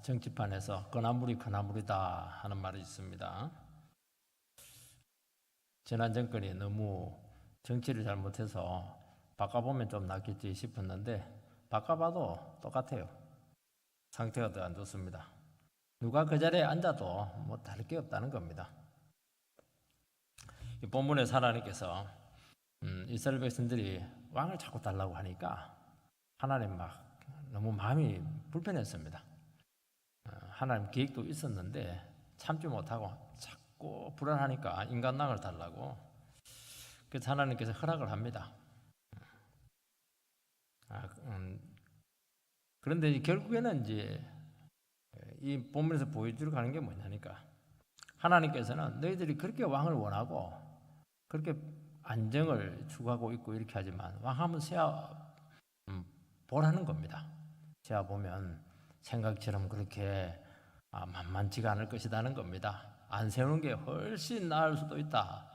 정치판에서 그나물이 그나물이다 하는 말이 있습니다. 지난 정권이 너무 정치를 잘못해서 바꿔보면 좀 낫겠지 싶었는데 바꿔봐도 똑같아요. 상태가 더 안 좋습니다. 누가 그 자리에 앉아도 뭐 다를 게 없다는 겁니다. 이 본문에 하나님께서 이스라엘 백성들이 왕을 자꾸 달라고 하니까 하나님 막 너무 마음이 불편했습니다. 하나님 계획도 있었는데 참지 못하고 자꾸 불안하니까 인간왕을 달라고. 그래서 하나님께서 허락을 합니다. 그런데 결국에는 이제 이 본문에서 보여주려고 하는 게 뭐냐니까 하나님께서는 너희들이 그렇게 왕을 원하고 그렇게 안정을 추구하고 있고 이렇게 하지만 왕 한번 세워 보라는 겁니다. 세워 보면 생각처럼 그렇게 만만치가 않을 것이라는 겁니다. 안 세우는 게 훨씬 나을 수도 있다.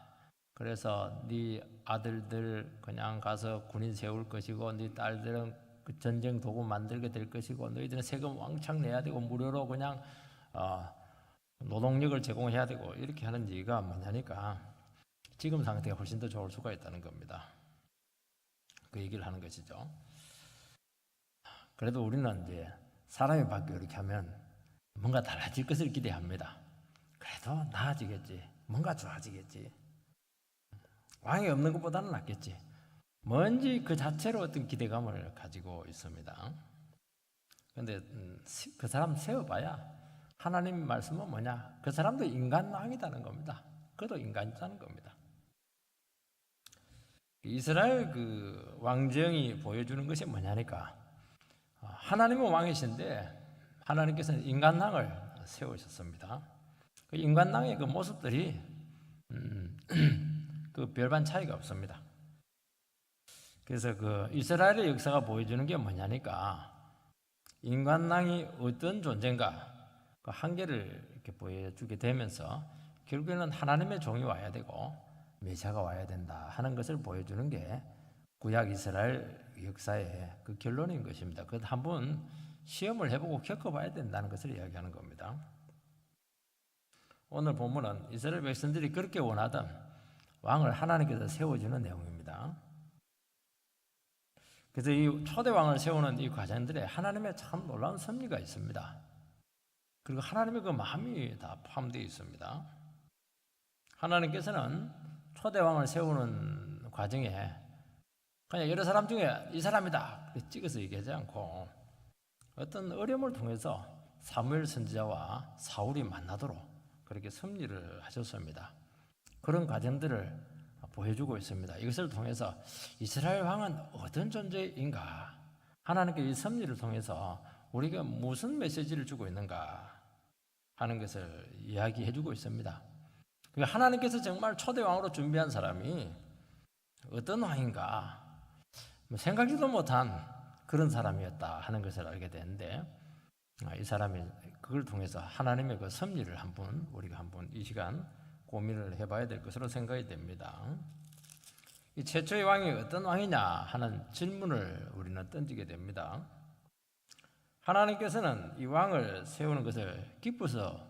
그래서 네 아들들 그냥 가서 군인 세울 것이고 네 딸들은 그 전쟁 도구 만들게 될 것이고 너희들은 세금 왕창 내야 되고 무료로 그냥 노동력을 제공해야 되고 이렇게 하는 이유가 뭐냐니까 지금 상태가 훨씬 더 좋을 수가 있다는 겁니다. 그 얘기를 하는 것이죠. 그래도 우리는 이제 사람이 바뀌어 이렇게 하면 뭔가 달라질 것을 기대합니다. 그래도 나아지겠지. 뭔가 좋아지겠지. 왕이 없는 것보다는 낫겠지. 뭔지 그 자체로 어떤 기대감을 가지고 있습니다. 그런데 그 사람 세워봐야 하나님 말씀은 뭐냐? 그 사람도 인간 왕이라는 겁니다. 그도 인간이라는 겁니다. 이스라엘 그 왕정이 보여주는 것이 뭐냐니까 하나님은 왕이신데 하나님께서는 인간왕을 세우셨습니다. 그 인간왕의 그 모습들이 그 별반 차이가 없습니다. 그래서 그 이스라엘의 역사가 보여주는 게 뭐냐니까 인간왕이 어떤 존재인가 그 한계를 이렇게 보여주게 되면서 결국에는 하나님의 종이 와야 되고 메시아가 와야 된다 하는 것을 보여주는 게 구약 이스라엘 역사의 그 결론인 것입니다. 그것 한번 시험을 해보고 겪어봐야 된다는 것을 이야기하는 겁니다. 오늘 본문은 이스라엘 백성들이 그렇게 원하던 왕을 하나님께서 세워주는 내용입니다. 그래서 이 초대 왕을 세우는 이 과정들에 하나님의 참 놀라운 섭리가 있습니다. 그리고 하나님의 그 마음이 다 포함되어 있습니다. 하나님께서는 초대 왕을 세우는 과정에 그냥 여러 사람 중에 이 사람이다 찍어서 얘기하지 않고 어떤 어려움을 통해서 사무엘 선지자와 사울이 만나도록 그렇게 섭리를 하셨습니다. 그런 과정들을 보여주고 있습니다. 이것을 통해서 이스라엘 왕은 어떤 존재인가? 하나님께 이 섭리를 통해서 우리가 무슨 메시지를 주고 있는가 하는 것을 이야기해주고 있습니다. 하나님께서 정말 초대 왕으로 준비한 사람이 어떤 왕인가? 생각지도 못한 그런 사람이었다 하는 것을 알게 되는데 이 사람이 그걸 통해서 하나님의 그 섭리를 우리가 한번 이 시간 고민을 해봐야 될 것으로 생각이 됩니다. 이 최초의 왕이 어떤 왕이냐 하는 질문을 우리는 던지게 됩니다. 하나님께서는 이 왕을 세우는 것을 기뻐서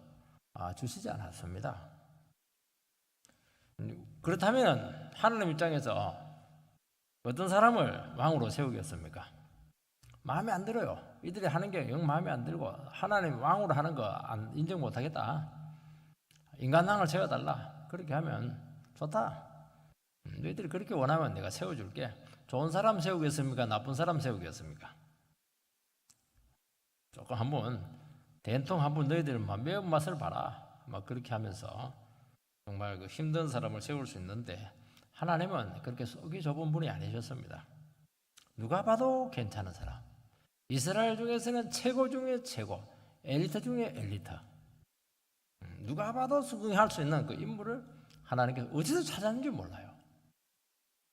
주시지 않았습니다. 그렇다면 하나님 입장에서 어떤 사람을 왕으로 세우겠습니까? 마음에 안 들어요. 이들이 하는 게 영 마음에 안 들고 하나님 왕으로 하는 거 인정 못 하겠다. 인간왕을 세워달라. 그렇게 하면 좋다. 너희들이 그렇게 원하면 내가 세워줄게. 좋은 사람 세우겠습니까? 나쁜 사람 세우겠습니까? 조금 한번 된통 한번 너희들 매운맛을 봐라. 막 그렇게 하면서 정말 그 힘든 사람을 세울 수 있는데 하나님은 그렇게 속이 좁은 분이 아니셨습니다. 누가 봐도 괜찮은 사람. 이스라엘 중에서는 최고 중에 최고, 엘리트 중에 엘리트. 누가 봐도 수긍할 수 있는 그 인물을 하나님께서 어디서 찾았는지 몰라요.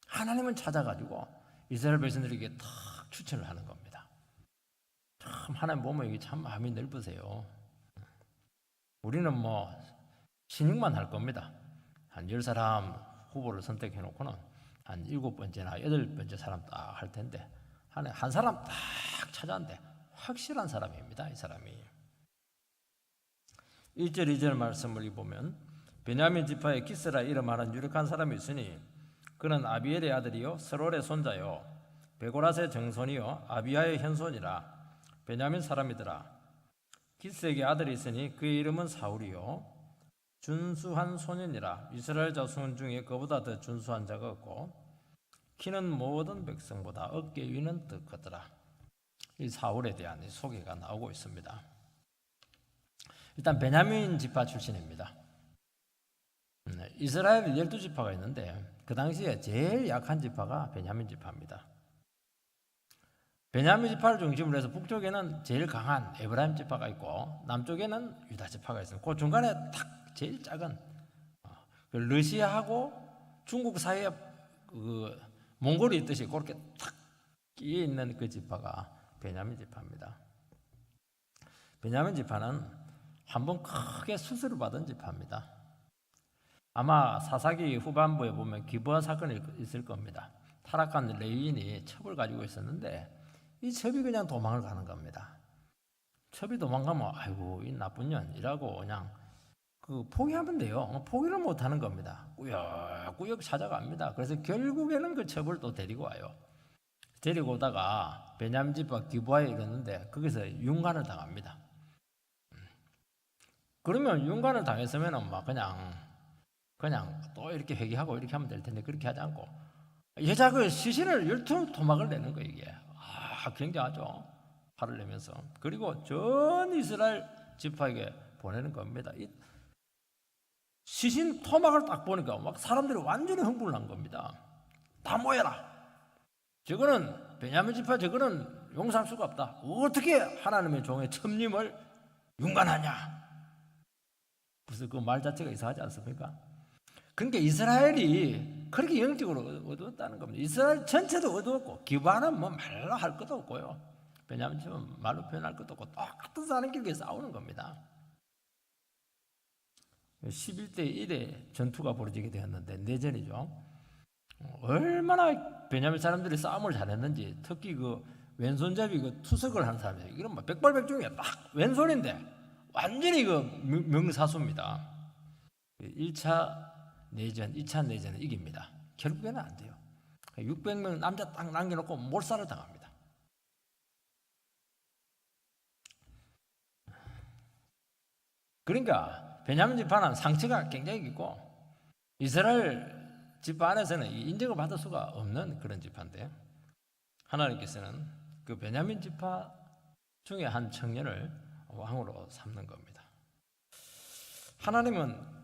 하나님은 찾아가지고 이스라엘 백성들에게 탁 추천을 하는 겁니다. 참 하나님 보면 이게 참 마음이 넓으세요. 우리는 뭐 신임만 할 겁니다. 한 10사람 후보를 선택해 놓고는 한 7번째나 8번째 사람 딱 할 텐데 한 사람 딱 찾았는데 확실한 사람입니다. 이 사람이. 1절 2절 말씀을 보면 베냐민 지파에 기스라 이름하는 유력한 사람이 있으니 그는 아비엘의 아들이요 스롤의 손자요 베고라스의 정손이요 아비야의 현손이라 베냐민 사람이더라. 기스에게 아들이 있으니 그의 이름은 사울이요 준수한 소년이라. 이스라엘 자손 중에 그보다 더 준수한 자가 없고 키는 모든 백성보다 어깨 위는 더 크더라. 이 사울에 대한 소개가 나오고 있습니다. 일단 베냐민 지파 출신입니다. 이스라엘 12지파가 있는데 그 당시에 제일 약한 지파가 베냐민 지파입니다. 베냐민 지파를 중심으로 해서 북쪽에는 제일 강한 에브라임 지파가 있고 남쪽에는 유다 지파가 있습니다. 그 중간에 딱 제일 작은 러시아하고 중국 사이에 그 몽골이 있듯이 그렇게 탁 끼어 있는 그 지파가 베냐민 지파입니다. 베냐민 지파는 한번 크게 수술을 받은 지파입니다. 아마 사사기 후반부에 보면 기브아 사건이 있을 겁니다. 타락한 레위인이 첩을 가지고 있었는데 이 첩이 그냥 도망을 가는 겁니다. 첩이 도망가면 아이고 이 나쁜 년 이라고 그냥 포기하면 돼요. 포기를 못 하는 겁니다. 꾸역꾸역 찾아갑니다. 그래서 결국에는 그 첩을 또 데리고 와요. 데리고 오다가 베냐민 지파 기브아에 이르는데 거기서 윤관을 당합니다. 그러면 윤관을 당했으면 막 그냥 또 이렇게 회개하고 이렇게 하면 될 텐데 그렇게 하지 않고 여자 그 시신을 12토막을 내는 거예요. 이게 굉장하죠. 화를 내면서. 그리고 전 이스라엘 지파에게 보내는 겁니다. 이 시신 토막을 딱 보니까 막 사람들이 완전히 흥분을 한 겁니다. 다 모여라. 저거는 베냐민 지파 저거는 용서할 수가 없다. 어떻게 하나님의 종의 첩님을 윤관하냐. 그래서 그 말 자체가 이상하지 않습니까? 그러니까 이스라엘이 그렇게 영적으로 어두웠다는 겁니다. 이스라엘 전체도 어두웠고 기브아는 뭐 말로 할 것도 없고요. 베냐민 지파는 말로 표현할 것도 없고 똑같은 사람끼리 싸우는 겁니다. 11대 1의 전투가 벌어지게 되었는데 내전이죠. 얼마나 베냐민 사람들이 싸움을 잘했는지 특히 그 왼손잡이 그 투석을 하는 사람이 이런 뭐 백발백중이야. 딱 왼손인데 완전히 그 명사수입니다. 1차 내전, 2차 내전을 이깁니다. 결국에는 안 돼요. 600명 남자 딱 남겨놓고 몰살을 당합니다. 그러니까 베냐민 지파는 상처가 굉장히 깊고 이스라엘 지파 안에서는 인정을 받을 수가 없는 그런 지파인데 하나님께서는 그 베냐민 지파 중에 한 청년을 왕으로 삼는 겁니다. 하나님은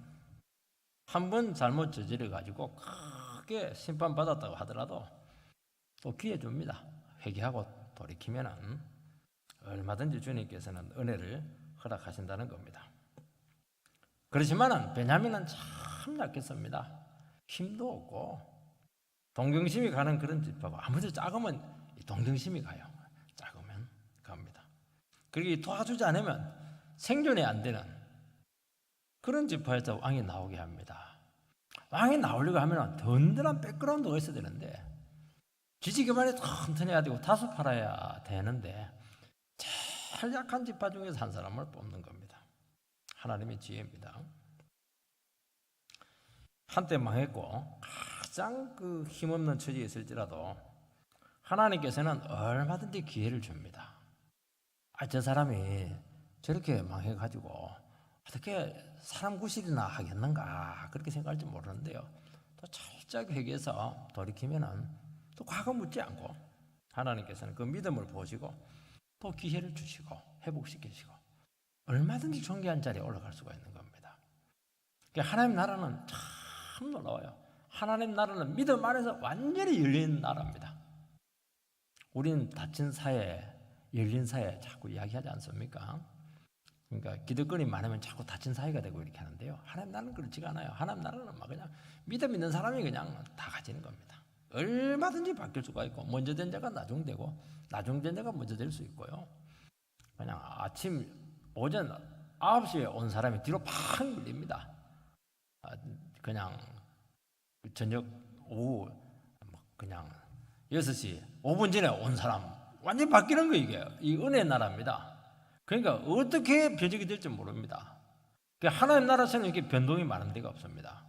한 번 잘못 저지르 가지고 크게 심판받았다고 하더라도 또 기회 줍니다. 회개하고 돌이키면은 얼마든지 주님께서는 은혜를 허락하신다는 겁니다. 그렇지만은 베냐민은 참 약했습니다. 힘도 없고 동정심이 가는 그런 지파고 아무래도 작으면 동정심이 가요. 작으면 갑니다. 그렇게 도와주지 않으면 생존이 안 되는 그런 지파에서 왕이 나오게 합니다. 왕이 나오려고 하면 든든한 백그라운드가 있어야 되는데 지지 기반이 튼튼히 해야 되고 다수 팔아야 되는데 제일 약한 지파 중에서 한 사람을 뽑는 겁니다. 하나님의 지혜입니다. 한때 망했고 가장 그 힘없는 처지에 있을지라도 하나님께서는 얼마든지 기회를 줍니다. 저 사람이 저렇게 망해가지고 어떻게 사람 구실이나 하겠는가 그렇게 생각할지 모르는데요. 또 철저하게 회개해서 돌이키면은 또 과거 묻지 않고 하나님께서는 그 믿음을 보시고 또 기회를 주시고 회복시키시고 얼마든지 존귀한 자리에 올라갈 수가 있는 겁니다. 그러니까 하나님 나라는 참 놀라워요. 하나님 나라는 믿음 안에서 완전히 열린 나라입니다. 우리는 닫힌 사회, 열린 사회 자꾸 이야기하지 않습니까? 그러니까 기득권이 많으면 자꾸 닫힌 사회가 되고 이렇게 하는데요. 하나님 나라는 그렇지가 않아요. 하나님 나라는 막 그냥 믿음 있는 사람이 그냥 다 가지는 겁니다. 얼마든지 바뀔 수가 있고 먼저 된 자가 나중되고 나중된 자가 먼저 될 수 있고요. 그냥 아침 오전 9시에 온 사람이 뒤로 팍 밀립니다. 그냥 저녁 오후 그냥 6시 5분 전에 온 사람 완전히 바뀌는 거 이게 이 은혜의 나라입니다. 그러니까 어떻게 변혁이 될지 모릅니다. 하나님 나라에서는 이렇게 변동이 많은 데가 없습니다.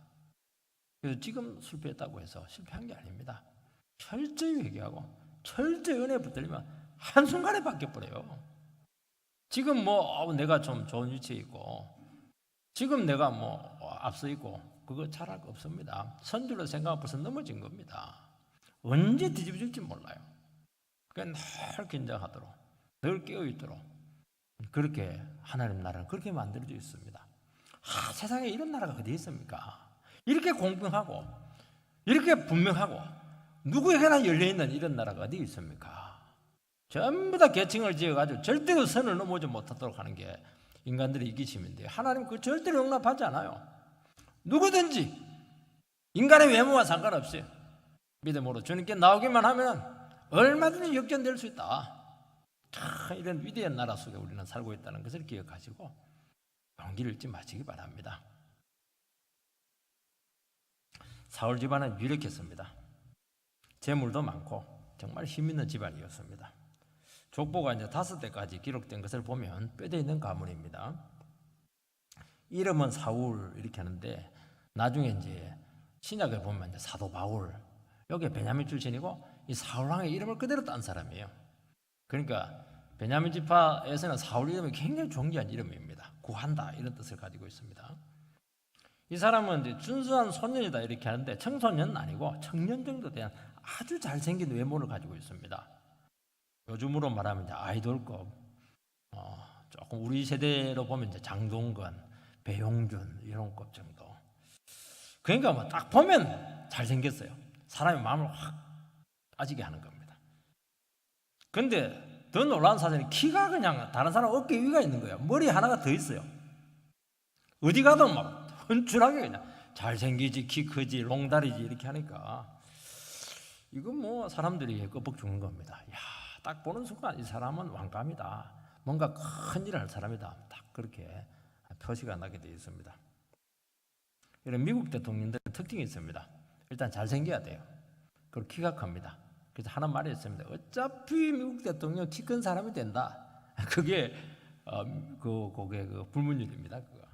그래서 지금 실패했다고 해서 실패한 게 아닙니다. 철저히 회개하고 철저히 은혜에 붙들리면 한순간에 바뀌어버려요. 지금 내가 좀 좋은 위치에 있고 지금 내가 앞서 있고 그거 잘할 거 없습니다. 선줄로 생각하고 벌써 넘어진 겁니다. 언제 뒤집어질지 몰라요. 그러니까 늘 긴장하도록 늘 깨어있도록 그렇게 하나님 나라는 그렇게 만들어져 있습니다. 세상에 이런 나라가 어디 있습니까? 이렇게 공평하고 이렇게 분명하고 누구에게나 열려있는 이런 나라가 어디 있습니까? 전부 다 계층을 지어가지고 절대로 선을 넘어오지 못하도록 하는 게 인간들의 이기심인데 하나님 그 절대로 용납하지 않아요. 누구든지 인간의 외모와 상관없이 믿음으로 주님께 나오기만 하면 얼마든지 역전될 수 있다. 이런 위대한 나라 속에 우리는 살고 있다는 것을 기억하시고 용기를 잃지 마시기 바랍니다. 사울 집안은 유력했습니다. 재물도 많고 정말 힘있는 집안이었습니다. 족보가 이제 5대까지 기록된 것을 보면 뼈대 있는 가문입니다. 이름은 사울 이렇게 하는데 나중에 이제 신약을 보면 이제 사도 바울 여기 베냐민 출신이고 이 사울 왕의 이름을 그대로 딴 사람이에요. 그러니까 베냐민 지파에서는 사울 이름이 굉장히 존귀한 이름입니다. 구한다 이런 뜻을 가지고 있습니다. 이 사람은 이제 준수한 소년이다 이렇게 하는데 청소년은 아니고 청년 정도 된 아주 잘생긴 외모를 가지고 있습니다. 요즘으로 말하면 이제 아이돌급, 조금 우리 세대로 보면 이제 장동건, 배용준 이런 급 정도. 그러니까 딱 보면 잘생겼어요. 사람의 마음을 확 빠지게 하는 겁니다. 근데 더 놀라운 사실은 키가 그냥 다른 사람 어깨 위가 있는 거예요. 머리 하나가 더 있어요. 어디 가도 막 훤출하게 그냥 잘생기지, 키 크지, 롱다리지 이렇게 하니까 이건 사람들이 끄벅 죽는 겁니다. 야, 딱 보는 순간 이 사람은 왕감이다. 뭔가 큰 일을 할 사람이다. 딱 그렇게 표시가 나게 되어 있습니다. 이런 미국 대통령들의 특징이 있습니다. 일단 잘생겨야 돼요. 그리고 키가 큽니다. 그래서 하는 말이 있습니다. 어차피 미국 대통령 키 큰 사람이 된다. 그게 그게 불문율입니다. 그거.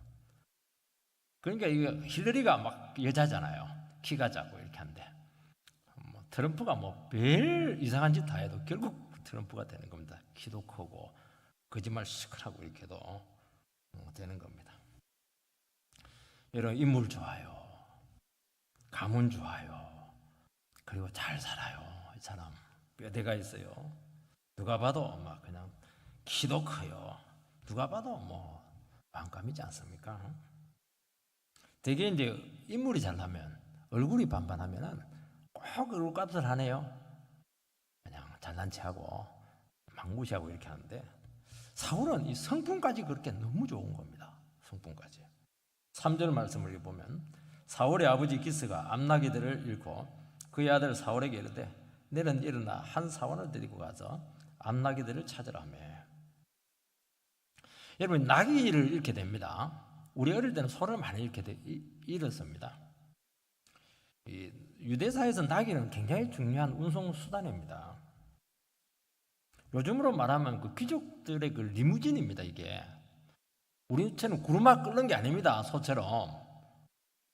그러니까 이거 힐러리가 막 여자잖아요. 키가 작고 이렇게 한데 트럼프가 별 이상한 짓 다 해도 결국 트럼프가 되는 겁니다. 키도 크고 거짓말 시끌하고 이렇게도 되는 겁니다. 여러분 인물 좋아요. 가문 좋아요. 그리고 잘 살아요. 이 사람 뼈대가 있어요. 누가 봐도 그냥 키도 커요. 누가 봐도 왕감이지 않습니까? 되게 이제 인물이 잘나면 얼굴이 반반하면은 꼭 얼굴값을 하네요. 그냥 잘난 체하고 망무시하고 이렇게 하는데 사울은 이 성품까지 그렇게 너무 좋은 겁니다. 성품까지. 3절 말씀을 보면 사울의 아버지 기스가 암나기들을 잃고 그의 아들 사울에게 이르되 너는 일어나 한 사원을 데리고 가서 암나기들을 찾으라며. 여러분 나귀를 잃게 됩니다. 우리 어릴 때는 소를 많이 잃었습니다. 유대사에서 나귀는 굉장히 중요한 운송 수단입니다. 요즘으로 말하면 그 귀족들의 그 리무진입니다. 이게 우리처럼 구르마 끓는 게 아닙니다. 소처럼.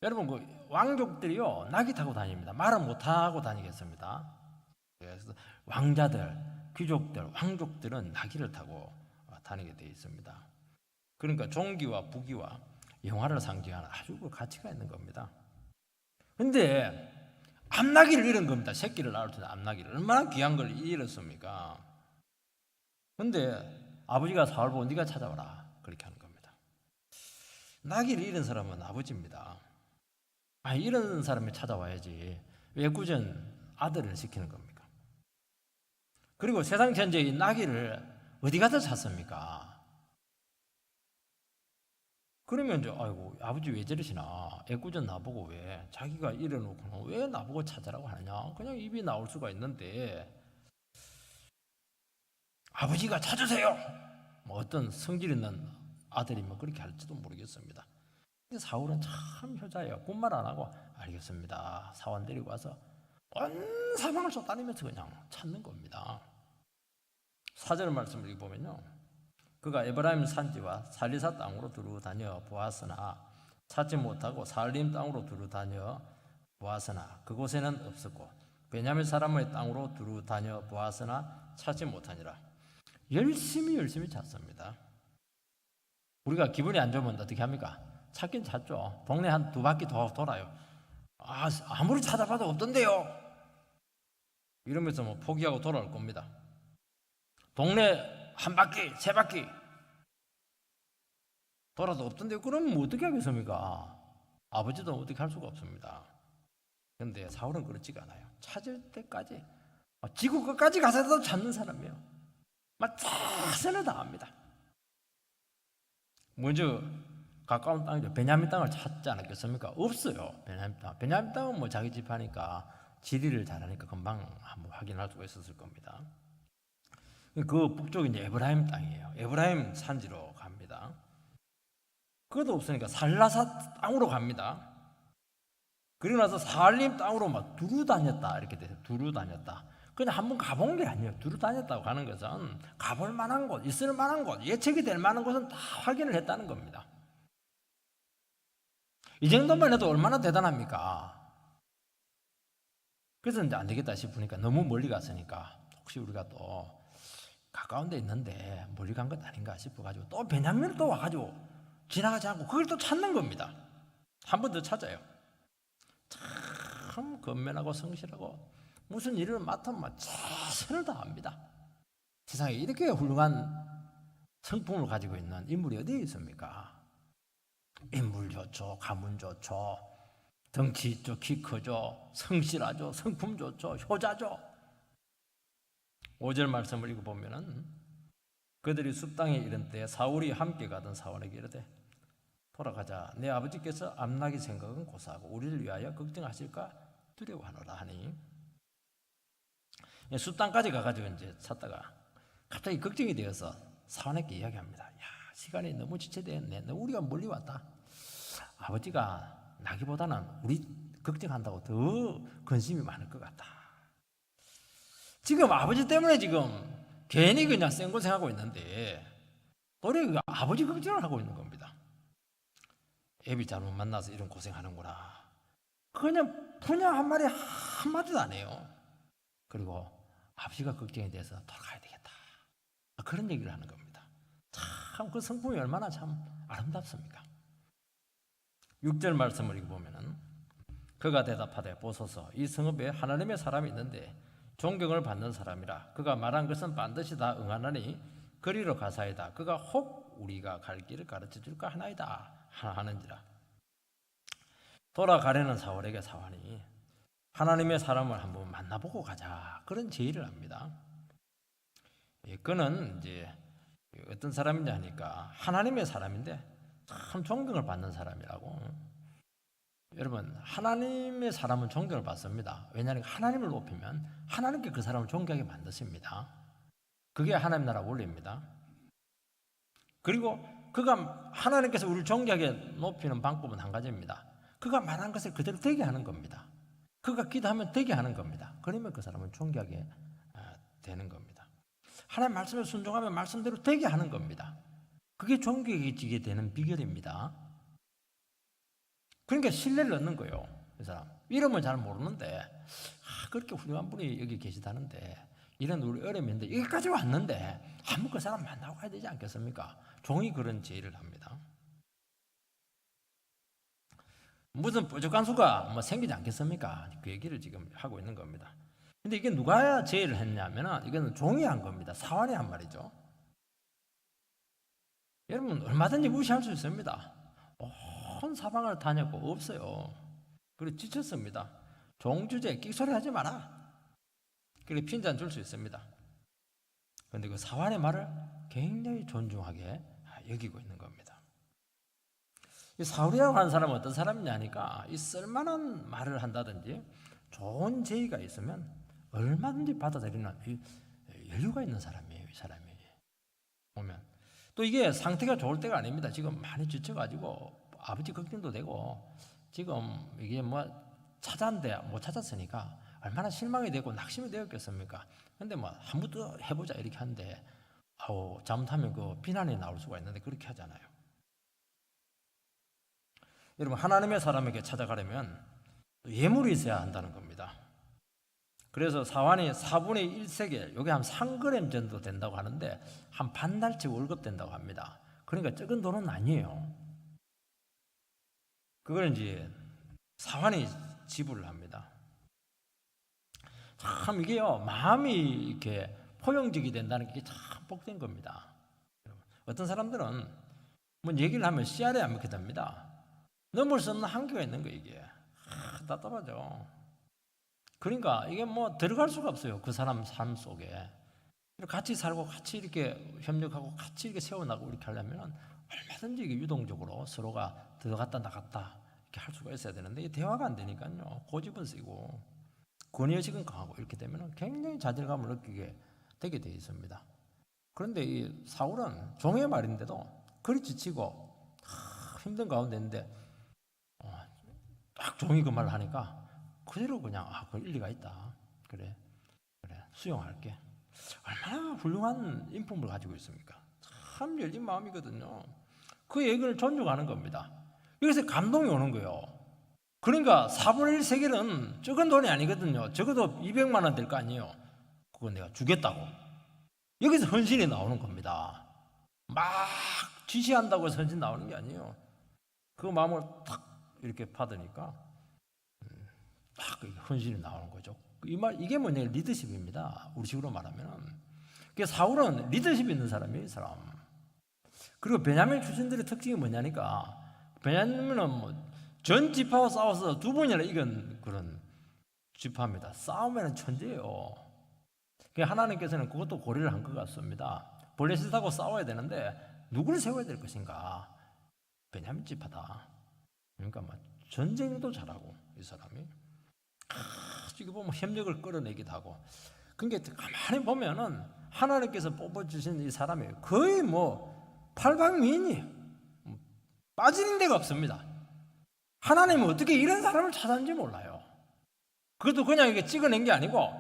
여러분 그 왕족들이요 나귀 타고 다닙니다. 말은 못 타고 다니겠습니다. 그래서 왕자들, 귀족들, 왕족들은 나귀를 타고 다니게 되어 있습니다. 그러니까 종기와 부귀와 영화를 상징하는 아주 그 가치가 있는 겁니다. 근데 암나귀를 잃은 겁니다. 새끼를 낳을 때 암나귀를 얼마나 귀한 걸 잃었습니까? 근데 아버지가 사울 보고 네가 찾아와라 그렇게 하는 겁니다. 나귀를 잃은 사람은 아버지입니다. 이런 사람이 찾아와야지 왜 꾸준 아들을 시키는 겁니까? 그리고 세상 전체에 이 나귀를 어디 가서 찾습니까? 그러면 이제 아이고 아버지 왜 저러시나 애꿎은 나보고 왜 자기가 이래놓고 왜 나보고 찾으라고 하느냐 그냥 입이 나올 수가 있는데 아버지가 찾으세요 어떤 성질 있는 아들이면 그렇게 할지도 모르겠습니다. 근데 사울은 참 효자예요. 군말 안 하고 알겠습니다 사원 데리고 와서 온 사방을 쏟아내면서 그냥 찾는 겁니다. 4절 말씀을 보면요 그가 에브라임 산지와 살리사 땅으로 두루 다녀 보았으나 찾지 못하고 살림 땅으로 두루 다녀 보았으나 그곳에는 없었고 베냐민 사람의 땅으로 두루 다녀 보았으나 찾지 못하니라. 열심히 찾습니다. 우리가 기분이 안 좋으면 어떻게 합니까? 찾긴 찾죠. 동네 한 두 바퀴 돌아요. 아무리 찾아봐도 없던데요. 이러면서 뭐 포기하고 돌아올 겁니다. 동네 한 바퀴, 세 바퀴 돌아도 없던데요. 그럼 뭐 어떻게 하겠습니까? 아버지도 어떻게 할 수가 없습니다. 그런데 사울은 그렇지가 않아요. 찾을 때까지 지구 끝까지 가서도 찾는 사람이에요. 막 최선을 다합니다. 먼저 가까운 땅이죠. 베냐민 땅을 찾지 않았겠습니까? 없어요. 베냐민 땅은 뭐 자기 집 하니까 지리를 잘하니까 금방 한번 확인할 수가 있었을 겁니다. 그 북쪽이 이제 에브라임 땅이에요. 에브라임 산지로 갑니다. 그것도 없으니까 살라사 땅으로 갑니다. 그리고 나서 살림 땅으로 막 두루 다녔다 이렇게 돼요. 두루 다녔다. 그냥 한번 가본 게 아니에요. 두루 다녔다고 가는 것은 가볼 만한 곳, 있을 만한 곳, 예측이 될 만한 곳은 다 확인을 했다는 겁니다. 이 정도만 해도 얼마나 대단합니까? 그래서 이제 안 되겠다 싶으니까 너무 멀리 갔으니까 혹시 우리가 또 가까운 데 있는데 멀리 간 것 아닌가 싶어가지고 또 베냐민을 또 와가지고 지나가지 않고 그걸 또 찾는 겁니다. 한 번 더 찾아요. 참 건면하고 성실하고 무슨 일을 맡으면 최선을 다합니다. 세상에 이렇게 훌륭한 성품을 가지고 있는 인물이 어디에 있습니까? 인물 좋죠, 가문 좋죠, 덩치 있죠, 키 크죠, 성실하죠, 성품 좋죠, 효자죠. 5절 말씀을 읽어보면은 그들이 숲땅에 이른 때에 사울이 함께 가던 사울에게 이르되 돌아가자. 내 아버지께서 암나기 생각은 고사하고 우리를 위하여 걱정하실까 두려워하노라 하니 숲땅까지 가가지고 이제 찾다가 갑자기 걱정이 되어서 사울에게 이야기합니다. 야, 시간이 너무 지체되었네. 우리가 멀리 왔다. 아버지가 나기보다는 우리 걱정한다고 더 근심이 많을 것 같다. 지금 아버지 때문에 지금 괜히 그냥 생고생하고 있는데 도리어 아버지 걱정을 하고 있는 겁니다. 애비 잘못 만나서 이런 고생하는구나. 그냥 한 마리 한마디도 안 해요. 그리고 아버지가 걱정이 돼서 돌아가야 되겠다. 그런 얘기를 하는 겁니다. 참 그 성품이 얼마나 참 아름답습니까? 6절 말씀을 읽어보면은 그가 대답하되 보소서 이 성읍에 하나님의 사람이 있는데 존경을 받는 사람이라 그가 말한 것은 반드시 다 응하나니 그리로 가사이다. 그가 혹 우리가 갈 길을 가르쳐 줄까 하는지라. 돌아가려는 사울에게 사울이 하나님의 사람을 한번 만나보고 가자 그런 제의를 합니다. 그는 이제 어떤 사람이냐 하니까 하나님의 사람인데 참 존경을 받는 사람이라고. 여러분 하나님의 사람은 존경을 받습니다. 왜냐하면 하나님을 높이면 하나님께 그 사람을 존경하게 만드십니다. 그게 하나님 나라 원리입니다. 그리고 그가 하나님께서 우리를 존경하게 높이는 방법은 한 가지입니다. 그가 말한 것을 그대로 되게 하는 겁니다. 그가 기도하면 되게 하는 겁니다. 그러면 그 사람은 존경하게 되는 겁니다. 하나님 말씀에 순종하면 말씀대로 되게 하는 겁니다. 그게 존경해지게 되는 비결입니다. 그러니까 신뢰를 얻는 거예요. 이 사람 이름을 잘 모르는데 그렇게 훌륭한 분이 여기 계시다는데 이런 우리 어려움인데 여기까지 왔는데 한번 그 사람 만나고 가야 되지 않겠습니까? 종이 그런 제의를 합니다. 무슨 뾰족한 수가 뭐 생기지 않겠습니까? 그 얘기를 지금 하고 있는 겁니다. 근데 이게 누가 제의를 했냐면 이거는 종이 한 겁니다. 사환이 한 말이죠. 여러분 얼마든지 무시할 수 있습니다. 온 사방을 다녔고 없어요. 그리고 지쳤습니다. 종주제 끽소리 하지 마라. 그래 핀잔 줄 수 있습니다. 그런데 그 사환의 말을 굉장히 존중하게 여기고 있는 겁니다. 이 사울이라고 하는 사람은 어떤 사람이냐니까 이 쓸만한 말을 한다든지 좋은 제의가 있으면 얼마든지 받아들이는 여유가 있는 사람이에요. 이 사람이 보면 또 이게 상태가 좋을 때가 아닙니다. 지금 많이 지쳐가지고 아버지 걱정도 되고 지금 이게 뭐 찾았는데 못 찾았으니까 얼마나 실망이 되고 낙심이 되었겠습니까? 근데 뭐 한 번 더 해보자 이렇게 하는데 잘못하면 그 비난이 나올 수가 있는데 그렇게 하잖아요. 여러분, 하나님의 사람에게 찾아가려면 예물이 있어야 한다는 겁니다. 그래서 사환이 4분의 1세겔, 이게 한 3g 정도 된다고 하는데 한 반달치 월급 된다고 합니다. 그러니까 적은 돈은 아니에요. 그걸 이제 사환이 지불을 합니다. 참 이게요, 마음이 이렇게 포용적이 된다는 게 참 복된 겁니다. 어떤 사람들은 뭐 얘기를 하면 씨알에 안 먹게 됩니다. 넘을 수 없는 한계가 있는 거 이게. 답답하죠. 그러니까 이게 뭐 들어갈 수가 없어요. 그 사람 삶 속에. 같이 살고 같이 이렇게 협력하고 같이 이렇게 세워나가고 이렇게 하려면 얼마든지 이게 유동적으로 서로가 들어갔다 나갔다 이렇게 할 수가 있어야 되는데 이 대화가 안 되니까요. 고집은 세고 권위의식은 강하고 이렇게 되면 굉장히 자질감을 느끼게 되게 돼 있습니다. 그런데 이 사울은 종의 말인데도 그리 지치고 힘든 가운데 있는데 딱 종이 그 말을 하니까 그대로 그냥 그 일리가 있다. 그래 수용할게. 얼마나 훌륭한 인품을 가지고 있습니까? 참 열린 마음이거든요. 그 얘기를 존중하는 겁니다. 여기서 감동이 오는 거예요. 그러니까 4분의 1 세겔은 적은 돈이 아니거든요. 적어도 200만 원 될 거 아니에요. 그거 내가 주겠다고. 여기서 헌신이 나오는 겁니다. 막 지시한다고 해서 헌신 나오는 게 아니에요. 그 마음을 탁 이렇게 받으니까 딱 헌신이 나오는 거죠. 이게 뭐냐, 리더십입니다. 우리식으로 말하면. 사울은 리더십 있는 사람이에요, 이 사람. 그리고 베냐민 출신들의 특징이 뭐냐니까, 베냐민은 뭐 전 지파와 싸워서 2번이나 이긴 그런 지파입니다. 싸움에는 천재예요. 하나님께서는 그것도 고려를 한 것 같습니다. 블레셋하고 싸워야 되는데 누구를 세워야 될 것인가? 베냐민 지파다. 그러니까 뭐 전쟁도 잘하고 이 사람이 지금 보면 협력을 끌어내기도 하고. 그러니까 가만히 보면은 하나님께서 뽑아주신 이 사람이 거의 뭐 팔방미인이 빠지는 데가 없습니다. 하나님은 어떻게 이런 사람을 찾았는지 몰라요. 그것도 그냥 이게 찍어낸 게 아니고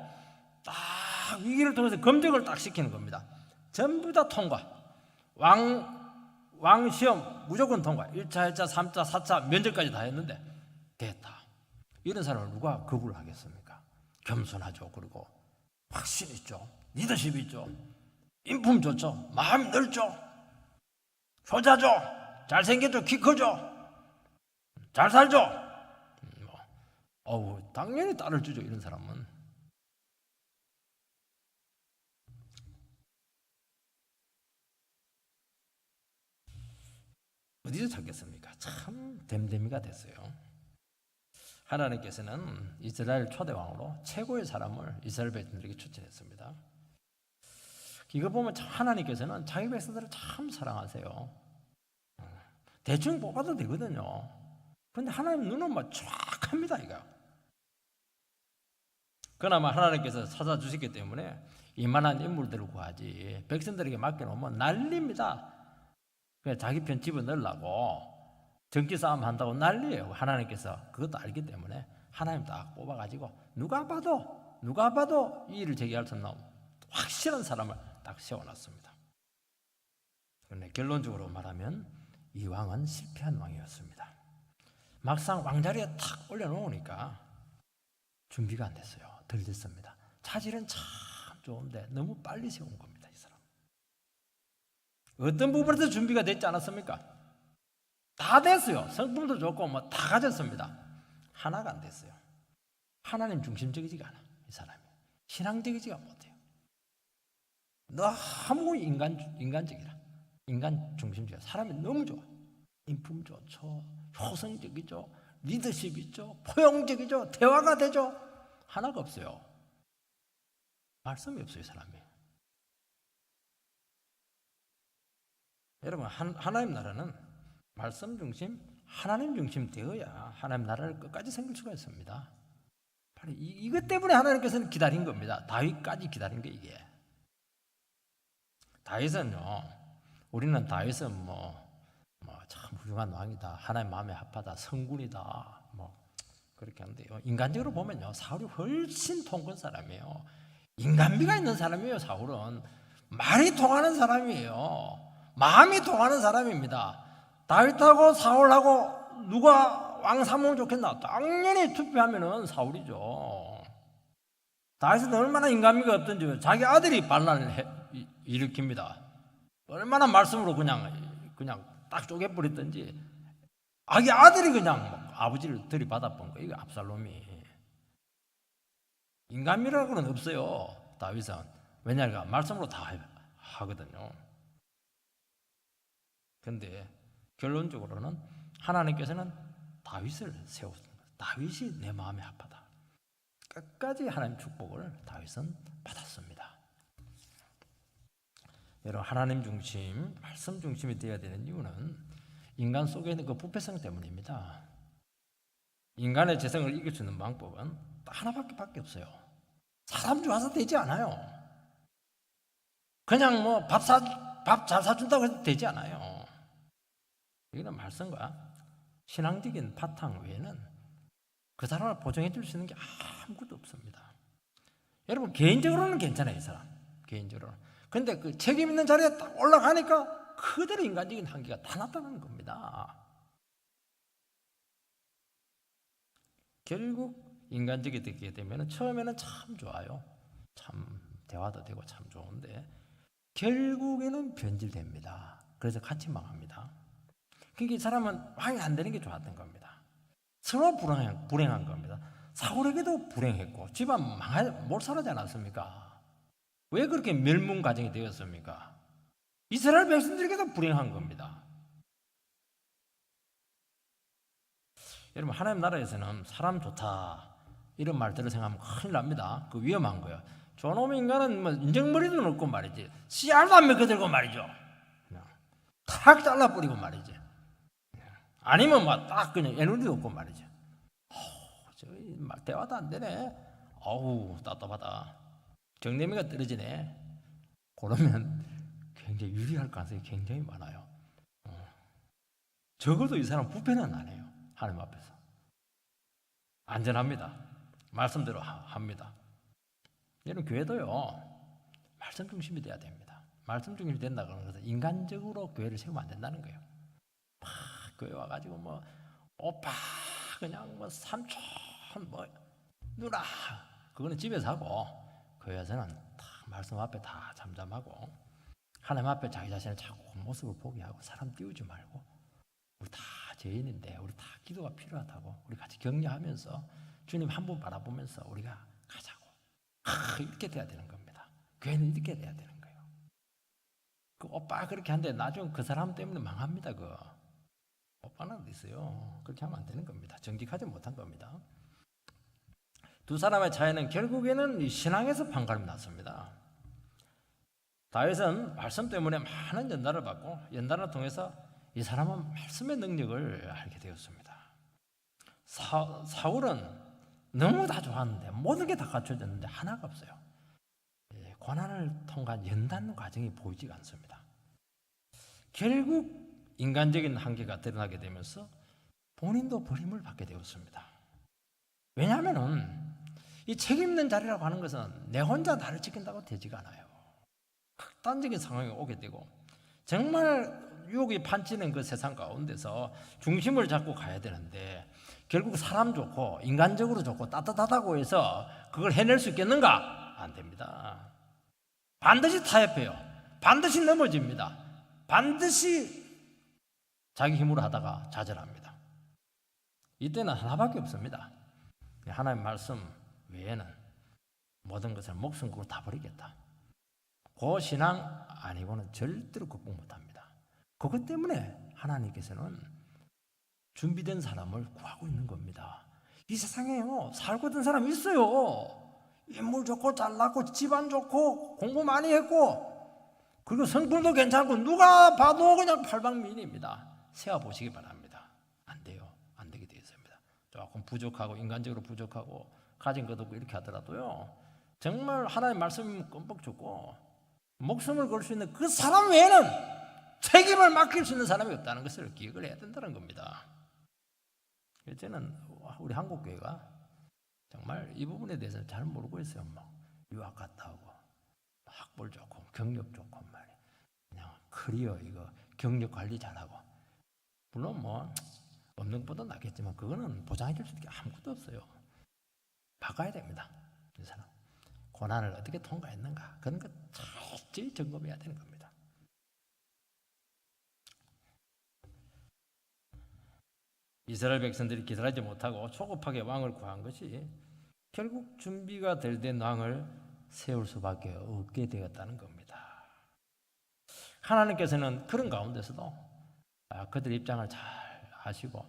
딱 위기를 통해서 검증을 딱 시키는 겁니다. 전부 다 통과. 왕 시험 무조건 통과. 1차, 2차, 3차, 4차 면접까지 다 했는데 됐다. 이런 사람을 누가 거부를 하겠습니까? 겸손하죠. 그리고 확신 있죠. 리더십 있죠. 인품 좋죠. 마음 넓죠. 효자죠. 잘생겼죠. 키 크죠. 잘 살죠. 당연히 딸을 주죠. 이런 사람은. 어디서 찾겠습니까? 참 댐댐이가 됐어요. 하나님께서는 이스라엘 초대왕으로 최고의 사람을 이스라엘 백성들에게 추천했습니다. 이거 보면 참 하나님께서는 자기 백성들을 참 사랑하세요. 대충 뽑아도 되거든요. 그런데 하나님 눈은 막 쫙합니다. 이거. 그나마 하나님께서 찾아주셨기 때문에 이만한 인물들을 구하지 백성들에게 맡겨놓으면 난리입니다. 그냥 자기 편 집어넣으려고 정치 싸움 한다고 난리예요. 하나님께서 그것도 알기 때문에 하나님 딱 뽑아가지고 누가 봐도 이 일을 제기할 수 없는 확실한 사람을 딱 세워놨습니다. 그런데 결론적으로 말하면 이 왕은 실패한 왕이었습니다. 막상 왕자리에 탁 올려놓으니까 준비가 안 됐어요. 덜 됐습니다. 차질은 참 좋은데 너무 빨리 세운 겁니다. 이 사람. 어떤 부분에서 준비가 됐지 않았습니까? 다 됐어요. 성품도 좋고 뭐 다 가졌습니다. 하나가 안 됐어요. 하나님 중심적이지가 않아. 이 사람이. 신앙적이지가 못해요. 너무 인간적이라. 인간 중심적이라. 사람이 너무 좋아. 인품 좋죠. 효성적이죠. 리더십 있죠. 포용적이죠. 대화가 되죠. 하나가 없어요. 말씀이 없어요. 이 사람이. 여러분, 하나님 나라는 말씀 중심, 하나님 중심 되어야 하나님 나라를 끝까지 섬길 수가 있습니다. 바로 이것 때문에 하나님께서는 기다린 겁니다. 다윗까지 기다린 게 이게. 다윗은요, 우리는 다윗은 참 훌륭한 왕이다, 하나님 마음에 합하다, 성군이다, 그렇게 하는데요. 인간적으로 보면요, 사울이 훨씬 통큰 사람이에요. 인간미가 있는 사람이에요. 사울은 말이 통하는 사람이에요. 마음이 통하는 사람입니다. 다윗하고 사울하고 누가 왕 삼으면 좋겠나? 당연히 투표하면은 사울이죠. 다윗은 얼마나 인간미가 없던지 자기 아들이 반란을 일으킵니다. 얼마나 말씀으로 그냥 딱 쪼개버렸던지 자기 아들이 그냥 아버지를 들이받아본 거예요. 이거 압살롬이. 인간미라고는 없어요. 다윗은. 왜냐하면 말씀으로 다 하거든요. 그런데 결론적으로는 하나님께서는 다윗을 세웠습니다. 다윗이 내 마음에 합하다. 끝까지 하나님 축복을 다윗은 받았습니다. 여러분, 하나님 중심, 말씀 중심이 되어야 되는 이유는 인간 속에 있는 그 부패성 때문입니다. 인간의 재성을 이길 수 있는 방법은 하나밖에 없어요. 사람 좋아서 되지 않아요. 그냥 뭐 밥 잘 사준다고 해도 되지 않아요. 이거는 말씀과 신앙적인 바탕 외에는 그 사람을 보정해 줄 수 있는 게 아무것도 없습니다. 여러분, 개인적으로는 괜찮아요, 이 사람. 개인적으로는. 근데 그 책임 있는 자리에 딱 올라가니까 그대로 인간적인 한계가 다 나타나는 겁니다. 결국 인간적이 되게 되면 처음에는 참 좋아요. 참 대화도 되고 참 좋은데 결국에는 변질됩니다. 그래서 같이 망합니다. 그러니까 이 사람은 왕이 안 되는 게 좋았던 겁니다. 서로 불행한 겁니다. 사울에게도 불행했고 집안 몰살하지 않았습니까? 왜 그렇게 멸문 가정이 되었습니까? 이스라엘 백성들에게도 불행한 겁니다. 여러분, 하나님 나라에서는 사람 좋다 이런 말들을 생각하면 큰일 납니다. 그 위험한 거예요. 저놈의 인간은 뭐 인정머리도 없고 말이지, 씨알도 안 먹여들고 말이죠. 그냥 탁 잘라버리고 말이지. 아니면 막 딱 그냥 에너지도 없고 말이죠. 저기 막 대화도 안 되네. 어우, 답답하다. 정내미가 떨어지네. 그러면 굉장히 유리할 가능성이 굉장히 많아요. 적어도 이 사람 부패는 안 해요. 하나님 앞에서. 안전합니다. 말씀대로 합니다. 여러분, 교회도요, 말씀 중심이 돼야 됩니다. 말씀 중심이 된다 그러는 것은 인간적으로 교회를 세우면 안 된다는 거예요. 막 교회 와가지고 뭐 오빠 그냥 뭐 삼촌 뭐 누나 그거는 집에서 하고, 교회에서는 다 말씀 앞에 다 잠잠하고 하나님 앞에 자기 자신을 자꾸 모습을 보게 하고 사람 띄우지 말고, 우리 다 죄인인데 우리 다 기도가 필요하다고 우리 같이 격려하면서 주님 한 분 바라보면서 우리가 가자고. 이렇게 돼야 되는 겁니다. 교회는 이렇게 돼야 되는 거예요. 그 오빠 그렇게 한데 나중에 그 사람 때문에 망합니다. 그 오빠는 어디 있어요? 그렇게 하면 안 되는 겁니다. 정직하지 못한 겁니다. 두 사람의 차이는 결국에는 이 신앙에서 판가름이 났습니다. 다윗은 말씀 때문에 많은 연단을 받고 연단을 통해서 이 사람은 말씀의 능력을 알게 되었습니다. 사울은 너무 다 좋았는데 모든 게 다 갖춰졌는데 하나가 없어요. 고난을 통한 연단 과정이 보이지가 않습니다. 결국 인간적인 한계가 드러나게 되면서 본인도 버림을 받게 되었습니다. 왜냐하면 이 책임 있는 자리라고 하는 것은 내 혼자 나를 지킨다고 되지가 않아요. 극단적인 상황이 오게 되고 정말 유혹이 판치는 그 세상 가운데서 중심을 잡고 가야 되는데 결국 사람 좋고 인간적으로 좋고 따뜻하다고 해서 그걸 해낼 수 있겠는가? 안 됩니다. 반드시 타협해요. 반드시 넘어집니다. 반드시 자기 힘으로 하다가 좌절합니다. 이때는 하나밖에 없습니다. 하나님 말씀 외에는 모든 것을 목숨 걸고 다 버리겠다. 그 신앙 아니고는 절대로 극복 못합니다. 그것 때문에 하나님께서는 준비된 사람을 구하고 있는 겁니다. 이 세상에요, 살고 있던 사람이 있어요. 인물 좋고 잘났고 집안 좋고 공부 많이 했고 그리고 성품도 괜찮고 누가 봐도 그냥 팔방미인입니다. 세어보시기 바랍니다. 안 돼요. 안 되게 되어 있습니다. 조금 부족하고 인간적으로 부족하고 가진 것 없고 이렇게 하더라도요, 정말 하나님 말씀이면 껌뻑 죽고 목숨을 걸 수 있는 그 사람 외에는 책임을 맡길 수 있는 사람이 없다는 것을 기억을 해야 된다는 겁니다. 저는 우리 한국교회가 정말 이 부분에 대해서 잘 모르고 있어요. 막 유학 갔다 오고 학벌 좋고 경력 좋고 말이야. 그냥 커리어 이거 경력 관리 잘하고 물론 뭐 없는 것보다 낫겠지만 그거는 보장해 줄 수 있는 게 아무것도 없어요. 바꿔야 됩니다. 이 사람 고난을 어떻게 통과했는가 그런 거 철저히 점검해야 되는 겁니다. 이스라엘 백성들이 기다리지 못하고 초급하게 왕을 구한 것이 결국 준비가 될 된 왕을 세울 수밖에 없게 되었다는 겁니다. 하나님께서는 그런 가운데서도 그들 입장을 잘 아시고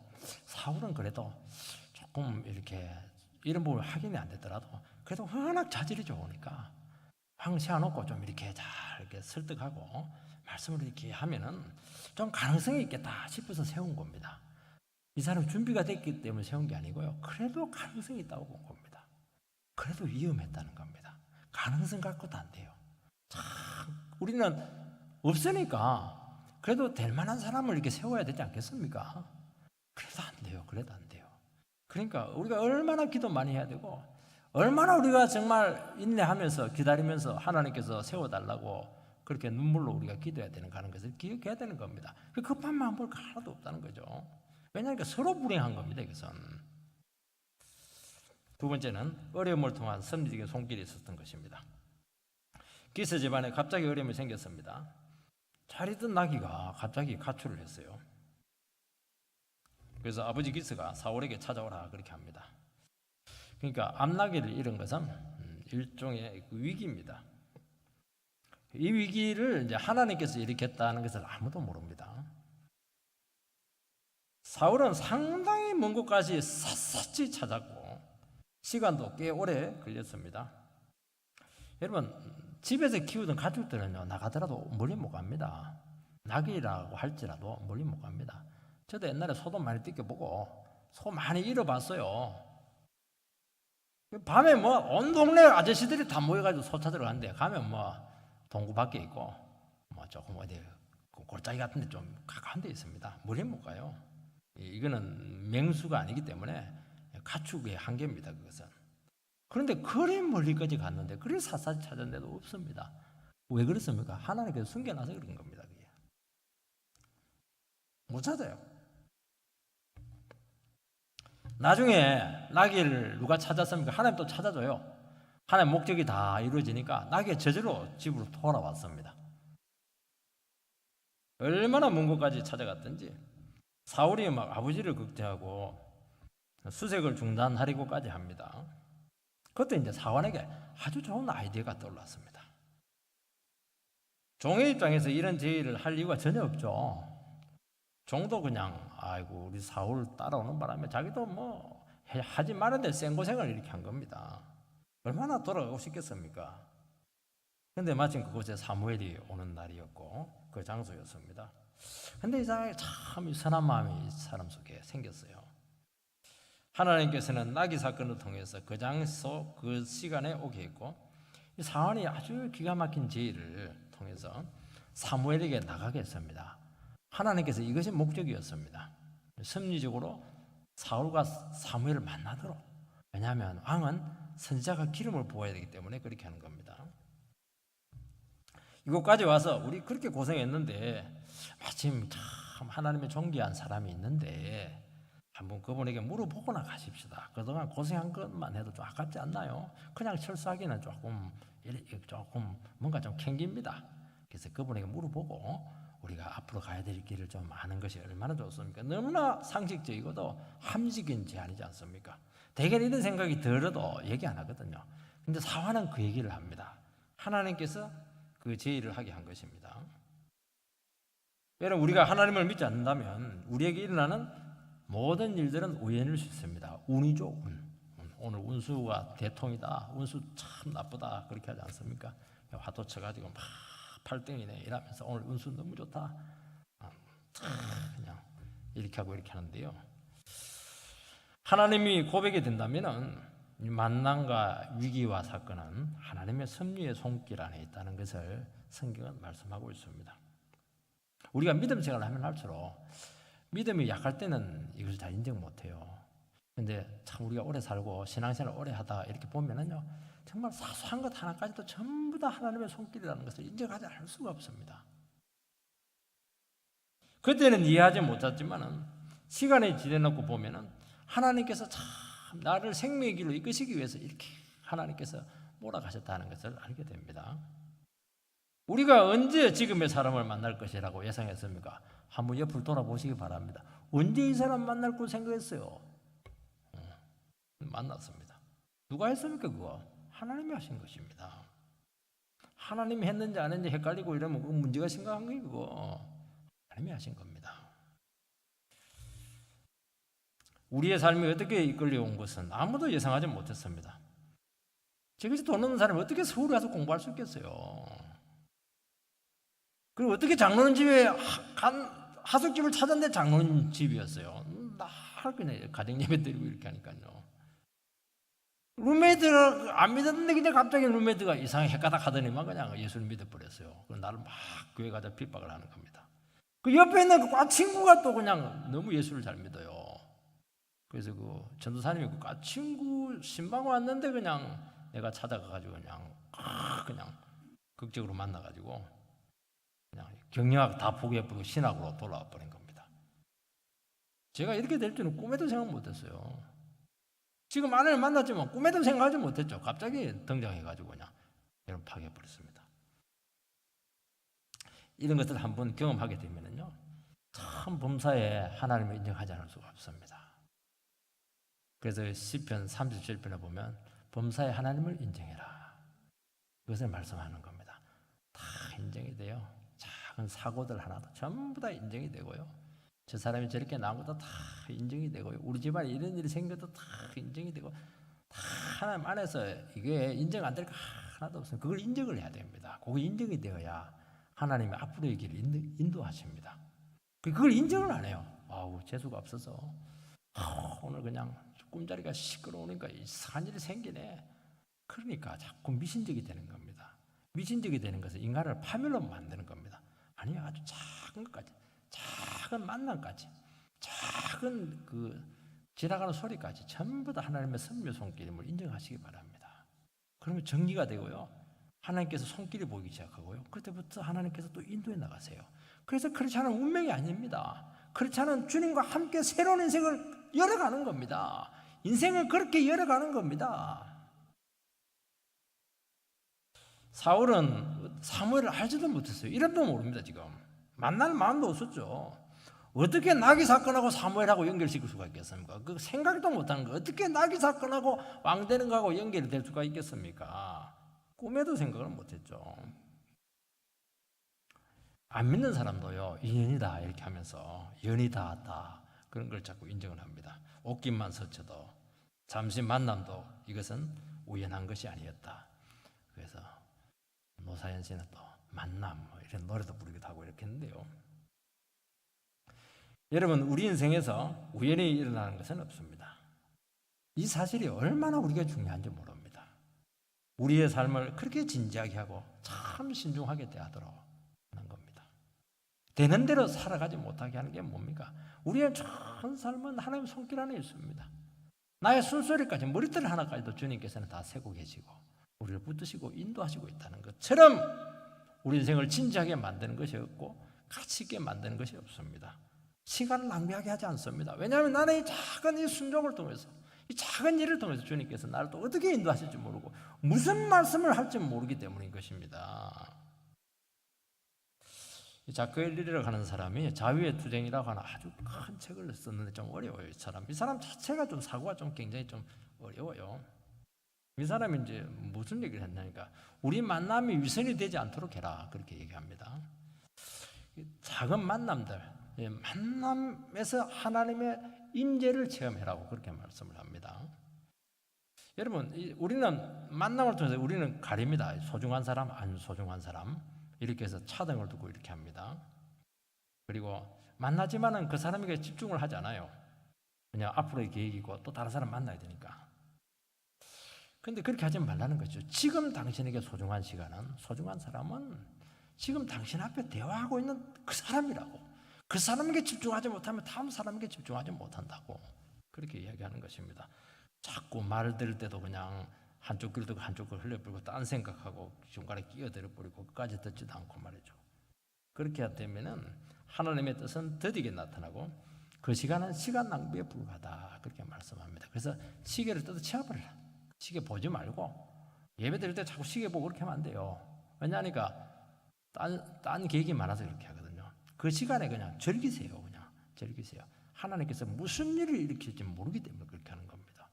사울은 그래도 조금 이렇게 이런 부분을 확인이 안 되더라도 그래도 워낙 자질이 좋으니까 왕 세워놓고 좀 이렇게 잘 이렇게 설득하고 말씀을 이렇게 하면은 좀 가능성이 있겠다 싶어서 세운 겁니다. 이 사람 준비가 됐기 때문에 세운 게 아니고요. 그래도 가능성이 있다고 본 겁니다. 그래도 위험했다는 겁니다. 가능성 갖고도 안 돼요. 참 우리는 없으니까 그래도 될 만한 사람을 이렇게 세워야 되지 않겠습니까? 그래도 안 돼요. 그래도 안 돼요. 그러니까 우리가 얼마나 기도 많이 해야 되고 얼마나 우리가 정말 인내하면서 기다리면서 하나님께서 세워달라고 그렇게 눈물로 우리가 기도해야 되는 가는 것을 기억해야 되는 겁니다. 그 급한 마음 볼 거 하나도 없다는 거죠. 왜냐하면 서로 불행한 겁니다. 이것은. 두 번째는 어려움을 통한 섭리적인 손길이 있었던 것입니다. 기스 집안에 갑자기 어려움이 생겼습니다. 잘 있던 나귀가 갑자기 가출을 했어요. 그래서 아버지 기스가 사울에게 찾아오라 그렇게 합니다. 그러니까 암나귀를 잃은 것은 일종의 위기입니다. 이 위기를 이제 하나님께서 일으켰다는 것을 아무도 모릅니다. 사울은 상당히 먼 곳까지 샅샅이 찾았고 시간도 꽤 오래 걸렸습니다. 여러분 집에서 키우던 가축들은요 나가더라도 멀리 못 갑니다. 나귀라고 할지라도 멀리 못 갑니다. 저도 옛날에 소도 많이 뜯겨보고 소 많이 잃어봤어요. 밤에 뭐 온 동네 아저씨들이 다 모여가지고 소 찾으러 가는데 가면 뭐 동구 밖에 있고 뭐 조금 어디 골짜기 같은데 좀 가까운 데 있습니다. 멀리 못 가요. 이거는 맹수가 아니기 때문에 가축의 한계입니다. 그것은. 그런데 그리 멀리까지 갔는데 그리 샅샅이 찾았는데도 없습니다. 왜 그렇습니까? 하나님께서 숨겨놔서 그런 겁니다. 그게. 못 찾아요. 나중에 나귀를 누가 찾았습니까? 하나님 또 찾아줘요. 하나님 목적이 다 이루어지니까 나귀가 저절로 집으로 돌아왔습니다. 얼마나 먼 곳까지 찾아갔든지 사울이 막 아버지를 극대하고 수색을 중단하려고까지 합니다. 그때 이제 사울에게 아주 좋은 아이디어가 떠올랐습니다. 종의 입장에서 이런 제의를 할 이유가 전혀 없죠. 종도 그냥 아이고 우리 사울 따라오는 바람에 자기도 뭐 하지 말았는데 생고생을 이렇게 한 겁니다. 얼마나 돌아가고 싶겠습니까? 그런데 마침 그곳에 사무엘이 오는 날이었고 그 장소였습니다. 근데 이 사람이 참 선한 마음이 이 사람 속에 생겼어요. 하나님께서는 나귀 사건을 통해서 그 장소 그 시간에 오게 했고 이 사원이 아주 기가 막힌 제의를 통해서 사무엘에게 나가게 했습니다. 하나님께서 이것이 목적이었습니다. 섭리적으로 사울과 사무엘을 만나도록. 왜냐하면 왕은 선지자가 기름을 부어야 되기 때문에 그렇게 하는 겁니다. 이곳까지 와서 우리 그렇게 고생했는데 마침 참 하나님의 존귀한 사람이 있는데 한번 그분에게 물어보고나 가십시다. 그동안 고생한 것만 해도 좀 아깝지 않나요? 그냥 철수하기는 조금 뭔가 좀 캥깁니다. 그래서 그분에게 물어보고 우리가 앞으로 가야 될 길을 좀 아는 것이 얼마나 좋습니까? 너무나 상식적이고도 함식인 제안이지 않습니까? 대개 이런 생각이 들어도 얘기 안 하거든요. 근데 사화는 그 얘기를 합니다. 하나님께서 그 제의를 하게 한 것입니다. 여러분 우리가 하나님을 믿지 않는다면 우리에게 일어나는 모든 일들은 우연일 수 있습니다. 운이죠. 오늘 운수가 대통이다. 운수 참 나쁘다. 그렇게 하지 않습니까? 화도 쳐가지고 막 8등이네 이러면서 오늘 운수 너무 좋다. 그냥 이렇게 하고 이렇게 하는데요. 하나님이 고백이 된다면은 이 만난과 위기와 사건은 하나님의 섭리의 손길 안에 있다는 것을 성경은 말씀하고 있습니다. 우리가 믿음 생활을 하면 할수록 믿음이 약할 때는 이것을 잘 인정 못해요. 근데 참 우리가 오래 살고 신앙생활을 오래 하다 이렇게 보면은요 정말 사소한 것 하나까지도 전부 다 하나님의 손길이라는 것을 인정하지 않을 수가 없습니다. 그때는 이해하지 못했지만은 시간이 지나놓고 보면은 하나님께서 참 나를 생명의 길로 이끄시기 위해서 이렇게 하나님께서 몰아가셨다는 것을 알게 됩니다. 우리가 언제 지금의 사람을 만날 것이라고 예상했습니까? 한번 옆을 돌아보시기 바랍니다. 언제 이 사람 만날 걸 생각했어요? 만났습니다. 누가 했습니까? 그거 하나님이 하신 것입니다. 하나님이 했는지 안 했는지 헷갈리고 이러면 그거 문제가 심각한 거예요. 그거 하나님이 하신 겁니다. 우리의 삶이 어떻게 이끌려온 것은 아무도 예상하지 못했습니다. 저기서 돈 없는 사람이 어떻게 서울에 와서 공부할 수 있겠어요? 그리고 어떻게 장로님 집에 하숙집을 찾았는데 장로님 집이었어요. 날 그냥 가정 예배 드리고 이렇게 하니까요. 룸메이트가 안 믿었는데 그냥 갑자기 룸메이트가 이상하게 헷가닥 하더니만 그냥 예수를 믿어버렸어요. 그래서 나를 막 교회 가서 핍박을 하는 겁니다. 그 옆에 있는 그 과 친구가 또 그냥 너무 예수를 잘 믿어요. 그래서 그 전도사님이 그 과 친구 신방 왔는데 그냥 내가 찾아가가지고 그냥 극적으로 만나가지고 그냥 경영학 다 포기해버리고 신학으로 돌아와 버린 겁니다. 제가 이렇게 될 줄은 꿈에도 생각 못했어요. 지금 아내를 만났지만 꿈에도 생각하지 못했죠. 갑자기 등장해가지고 그냥 여러분 파괴해버렸습니다. 이런 것들 한번 경험하게 되면은요, 참 범사에 하나님을 인정하지 않을 수가 없습니다. 그래서 시편 37편에 보면 범사에 하나님을 인정해라. 그것을 말씀하는 겁니다. 다 인정이 돼요. 작은 사고들 하나도 전부 다 인정이 되고요. 저 사람이 저렇게 나온 것도 다 인정이 되고요. 우리 집안에 이런 일이 생겨도 다 인정이 되고 다 하나님 안에서 이게 인정 안 될 거 하나도 없어요. 그걸 인정을 해야 됩니다. 그거 인정이 되어야 하나님이 앞으로의 길을 인도하십니다. 그걸 인정을 안 해요. 아우 재수가 없어서 오늘 그냥 꿈자리가 시끄러우니까 이상한 일이 생기네. 그러니까 자꾸 미신적이 되는 겁니다. 미신적이 되는 것은 인간을 파멸로 만드는 겁니다. 아니요, 아주 작은 것까지, 작은 만남까지, 작은 그 지나가는 소리까지 전부 다 하나님의 선묘 손길임을 인정하시기 바랍니다. 그러면 정리가 되고요. 하나님께서 손길이 보이기 시작하고요. 그때부터 하나님께서 또 인도해 나가세요. 그래서 그렇지 않은 운명이 아닙니다. 그렇지 않은 주님과 함께 새로운 인생을 열어가는 겁니다. 인생을 그렇게 열어가는 겁니다. 사울은 사무엘을 알지도 못했어요. 이름도 모릅니다. 지금 만날 마음도 없었죠. 어떻게 나귀 사건하고 사무엘하고 연결시킬 수가 있겠습니까? 그 생각도 못하는 거 어떻게 나귀 사건하고 왕 되는 거하고 연결이 될 수가 있겠습니까? 꿈에도 생각을 못했죠. 안 믿는 사람도요, 인연이다 이렇게 하면서 연이 닿았다 그런 걸 자꾸 인정을 합니다. 옷깃만 스쳐도 잠시 만남도 이것은 우연한 것이 아니었다. 그래서 노사연 씨는 또 만남 이런 노래도 부르기도 하고 이렇게 했는데요. 여러분, 우리 인생에서 우연히 일어나는 것은 없습니다. 이 사실이 얼마나 우리가 중요한지 모릅니다. 우리의 삶을 그렇게 진지하게 하고 참 신중하게 대하도록 하는 겁니다. 되는 대로 살아가지 못하게 하는 게 뭡니까? 우리의 전 삶은 하나님의 손길 안에 있습니다. 나의 숨소리까지, 머리털 하나까지도 주님께서는 다 세고 계시고 우리를 붙드시고 인도하시고 있다는 것처럼 우리 인생을 진지하게 만드는 것이 없고 가치 있게 만드는 것이 없습니다. 시간을 낭비하게 하지 않습니다. 왜냐하면 나는 이 작은 이 순종을 통해서, 이 작은 일을 통해서 주님께서 나를 또 어떻게 인도하실지 모르고 무슨 말씀을 할지 모르기 때문인 것입니다. 자크엘리라고 하는 사람이 자유의 투쟁이라고 하는 아주 큰 책을 썼는데 좀 어려워요. 이 사람 자체가 좀 사고가 좀 굉장히 좀 어려워요. 이 사람이 이제 무슨 얘기를 했냐니까 우리 만남이 위선이 되지 않도록 해라 그렇게 얘기합니다. 작은 만남들, 만남에서 하나님의 임재를 체험해라고 그렇게 말씀을 합니다. 여러분, 우리는 만남을 통해서 우리는 가립니다. 소중한 사람, 안 소중한 사람 이렇게 해서 차등을 두고 이렇게 합니다. 그리고 만나지만은 그 사람에게 집중을 하지 않아요. 그냥 앞으로의 계획이고 또 다른 사람 만나야 되니까. 그런데 그렇게 하지 말라는 거죠. 지금 당신에게 소중한 시간은, 소중한 사람은 지금 당신 앞에 대화하고 있는 그 사람이라고. 그 사람에게 집중하지 못하면 다음 사람에게 집중하지 못한다고 그렇게 이야기하는 것입니다. 자꾸 말 들을 때도 그냥 한쪽 귀로 듣고 한쪽 귀로 흘려버리고 딴 생각하고 중간에 끼어들어 버리고 끝까지 듣지도 않고 말이죠. 그렇게 되면은 하나님의 뜻은 더디게 나타나고 그 시간은 시간 낭비에 불과하다 그렇게 말씀합니다. 그래서 시계를 뜯어 치워버리라. 시계 보지 말고 예배 드릴 때 자꾸 시계 보고 그렇게 하면 안 돼요. 왜냐하니까 딴 계획이 많아서 그렇게 하거든요. 그 시간에 그냥 즐기세요. 그냥 즐기세요. 하나님께서 무슨 일을 일으킬지 모르기 때문에 그렇게 하는 겁니다.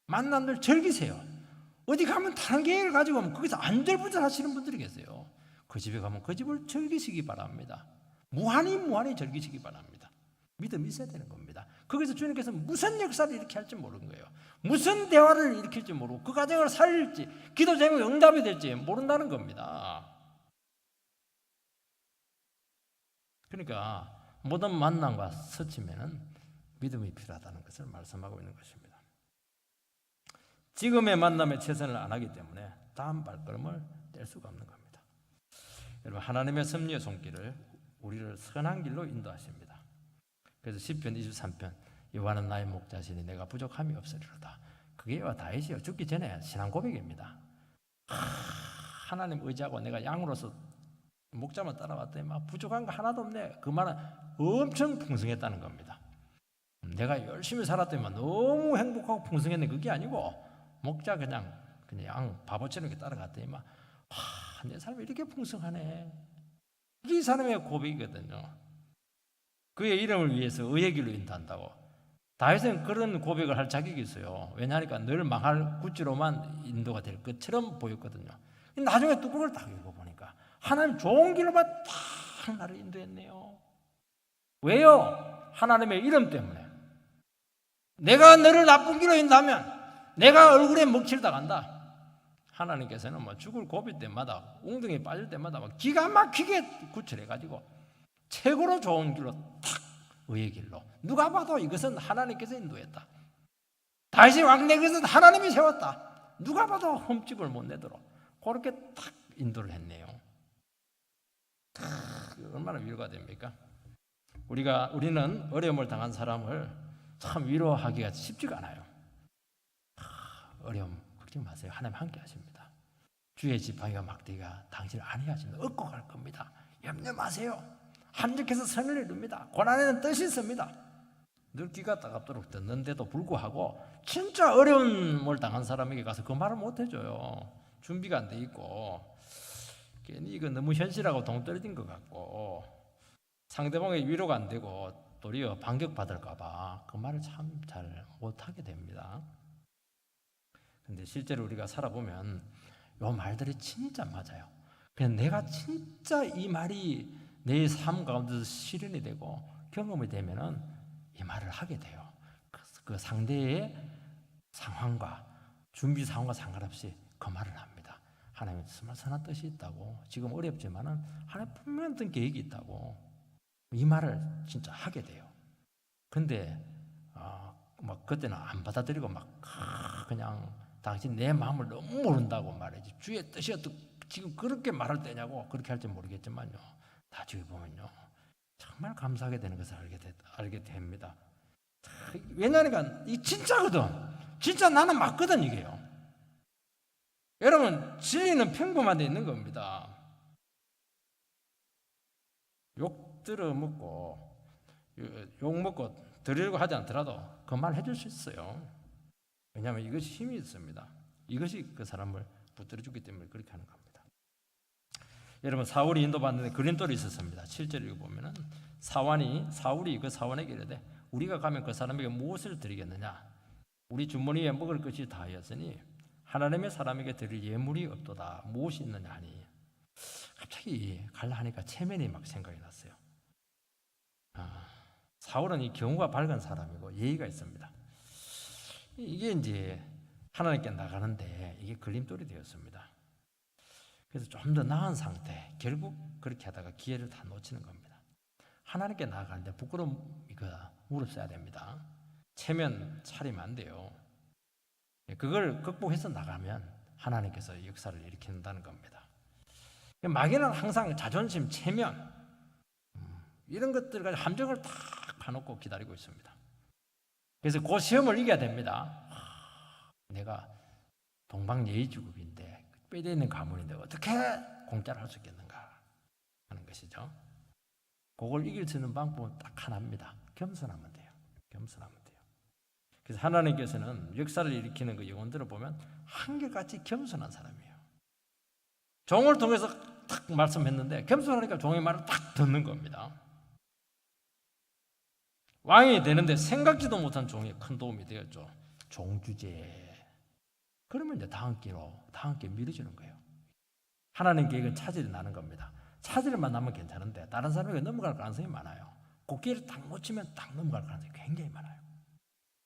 만남들 즐기세요. 어디 가면 다른 계획을 가지고 오면 거기서 안절부절 하시는 분들이 계세요. 그 집에 가면 그 집을 즐기시기 바랍니다. 무한히 즐기시기 바랍니다. 믿음이 있어야 되는 겁니다. 거기서 주님께서 무슨 역사를 이렇게 할지 모르는 거예요. 무슨 대화를 일으킬지 모르고 그 과정을 살릴지 기도 제목이 응답이 될지 모른다는 겁니다. 그러니까 모든 만남과 스치면은 믿음이 필요하다는 것을 말씀하고 있는 것입니다. 지금의 만남에 최선을 안 하기 때문에 다음 발걸음을 뗄 수가 없는 겁니다. 여러분 하나님의 섭리의 손길을 우리를 선한 길로 인도하십니다. 그래서 시편 23편 여호와는 나의 목자시니 내가 부족함이 없으리로다. 그게 다윗이요 죽기 전에 신앙 고백입니다. 하나님 의지하고 내가 양으로서 목자만 따라왔더니 막 부족한 거 하나도 없네. 그 말은 엄청 풍성했다는 겁니다. 내가 열심히 살았더니 너무 행복하고 풍성했네. 그게 아니고 목자 그냥 양 바보처럼 이렇게 따라갔더니 막 내 삶이 이렇게 풍성하네. 이게 이 사람의 고백이거든요. 그의 이름을 위해서 의의 길로 인도한다고. 다윗은 그런 고백을 할 자격이 있어요. 왜냐하니까 늘 망할 구치로만 인도가 될 것처럼 보였거든요. 나중에 뚜껑을 딱 읽어보니까 하나님 좋은 길로만 딱 나를 인도했네요. 왜요? 하나님의 이름 때문에. 내가 너를 나쁜 길로 인도하면 내가 얼굴에 먹칠 당한다. 하나님께서는 뭐 죽을 고비 때마다 웅덩이 빠질 때마다 막 기가 막히게 구출해가지고 최고로 좋은 길로 탁 의의 길로. 누가 봐도 이것은 하나님께서 인도했다. 다윗의 왕래 것은 하나님이 세웠다. 누가 봐도 흠집을 못 내도록 그렇게 딱 인도를 했네요. 얼마나 위로가 됩니까? 우리는 어려움을 당한 사람을 참 위로하기가 쉽지가 않아요. 어려움 걱정 마세요. 하나님 함께 하십니다. 주의 지팡이가 막대기가 당신을 안위에 하십니다. 얻고 갈 겁니다. 염려 마세요. 한적해서 선을 이룹니다. 고난에는 뜻이 있습니다. 늘 귀가 따갑도록 듣는데도 불구하고 진짜 어려움을 당한 사람에게 가서 그 말을 못 해줘요. 준비가 안 돼 있고 괜히 이거 너무 현실하고 동떨어진 것 같고 상대방의 위로가 안 되고 도리어 반격받을까 봐 그 말을 참 잘 못하게 됩니다. 근데 실제로 우리가 살아보면 요 말들이 진짜 맞아요. 그냥 내가 진짜 이 말이 내 삶 가운데서 실현이 되고 경험이 되면은 이 말을 하게 돼요. 그 상대의 상황과 준비 상황과 상관없이 그 말을 합니다. 하나님의 정말 선한 뜻이 있다고. 지금 어렵지만은 하나님 분명한 어떤 계획이 있다고. 이 말을 진짜 하게 돼요. 근데 막 그때는 안 받아들이고 막 그냥 당신 내 마음을 너무 모른다고 말이지. 주의 뜻이 지금 그렇게 말할 때냐고 그렇게 할지 모르겠지만요. 나중에 보면요. 정말 감사하게 되는 것을 알게 됩니다. 왜냐하니까 이 진짜거든. 진짜 나는 맞거든 이게요. 여러분 진리는 평범한 데 있는 겁니다. 욕 들어먹고 욕 먹고 드리려고 하지 않더라도 그 말 해줄 수 있어요. 왜냐하면 이것이 힘이 있습니다. 이것이 그 사람을 붙들어주기 때문에 그렇게 하는 겁니다. 여러분 사울이 인도받는데 그린돌이 있었습니다. 7절 읽어보면 사울이 그 사원에게 이르되 우리가 가면 그 사람에게 무엇을 드리겠느냐? 우리 주머니에 먹을 것이 다하였으니 하나님의 사람에게 드릴 예물이 없도다. 무엇이 있느냐 하니 갑자기 갈라 하니까 체면이 막 생각이 났어요. 사울은 이 경우가 밝은 사람이고 예의가 있습니다. 이게 이제 하나님께 나가는데 이게 걸림돌이 되었습니다. 그래서 좀 더 나은 상태, 결국 그렇게 하다가 기회를 다 놓치는 겁니다. 하나님께 나아가는데 부끄러움 이거 무릎 써야 됩니다. 체면 차리면 안 돼요. 그걸 극복해서 나가면 하나님께서 역사를 일으킨다는 겁니다. 마귀는 항상 자존심, 체면 이런 것들 가지고 함정을 딱 파놓고 기다리고 있습니다. 그래서 그 시험을 이겨야 됩니다. 내가 동방예의지국인데 뼈대 있는 가문인데 어떻게 공짜로 할 수 있겠는가 하는 것이죠. 그걸 이길 수 있는 방법은 딱 하나입니다. 겸손하면 돼요. 겸손하면 돼요. 그래서 하나님께서는 역사를 일으키는 그 영혼들을 보면 한결같이 겸손한 사람이에요. 종을 통해서 딱 말씀했는데 겸손하니까 종의 말을 딱 듣는 겁니다. 왕이 되는데 생각지도 못한 종이 큰 도움이 되었죠. 종주제. 그러면 이제 다음 끼에 미뤄지는 거예요. 하나님 계획은 차질이 나는 겁니다. 차질만 나면 괜찮은데 다른 사람에게 넘어갈 가능성이 많아요. 곡기를 딱 놓치면 딱 넘어갈 가능성이 굉장히 많아요.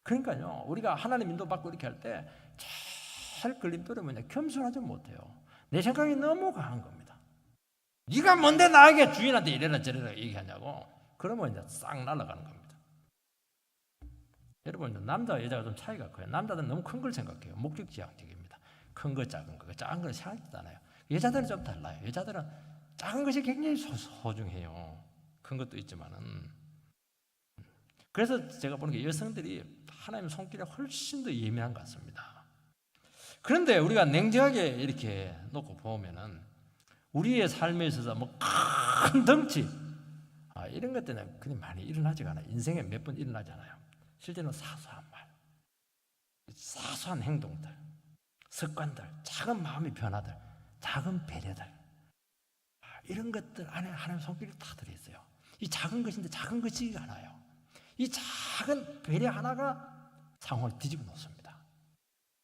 그러니까요, 우리가 하나님 인도받고 이렇게 할 때 제일 걸림돌이 뭐냐, 겸손하지 못해요. 내 생각이 너무 강한 겁니다. 네가 뭔데 나에게 주인한테 이래라 저래라 얘기하냐고. 그러면 이제 싹 날아가는 겁니다. 여러분, 남자와 여자가 좀 차이가 커요. 남자들은 너무 큰 걸 생각해요. 목적지향적입니다. 큰 거, 작은 거. 작은 걸 생각지도 않아요. 여자들은 좀 달라요. 여자들은 작은 것이 굉장히 소중해요. 큰 것도 있지만은. 그래서 제가 보는 게 여성들이 하나님 손길에 훨씬 더 예민한 것 같습니다. 그런데 우리가 냉정하게 이렇게 놓고 보면은 우리의 삶에 있어서 뭐 큰 덩치 이런 것들은 그냥 많이 일어나지가 않아요. 인생에 몇 번 일어나잖아요. 실제로는 사소한 말, 사소한 행동들, 습관들, 작은 마음의 변화들, 작은 배려들, 이런 것들 안에 하나님 손길이 다 들어있어요. 이 작은 것인데 작은 것이 않아요. 이 작은 배려 하나가 상황을 뒤집어 놓습니다.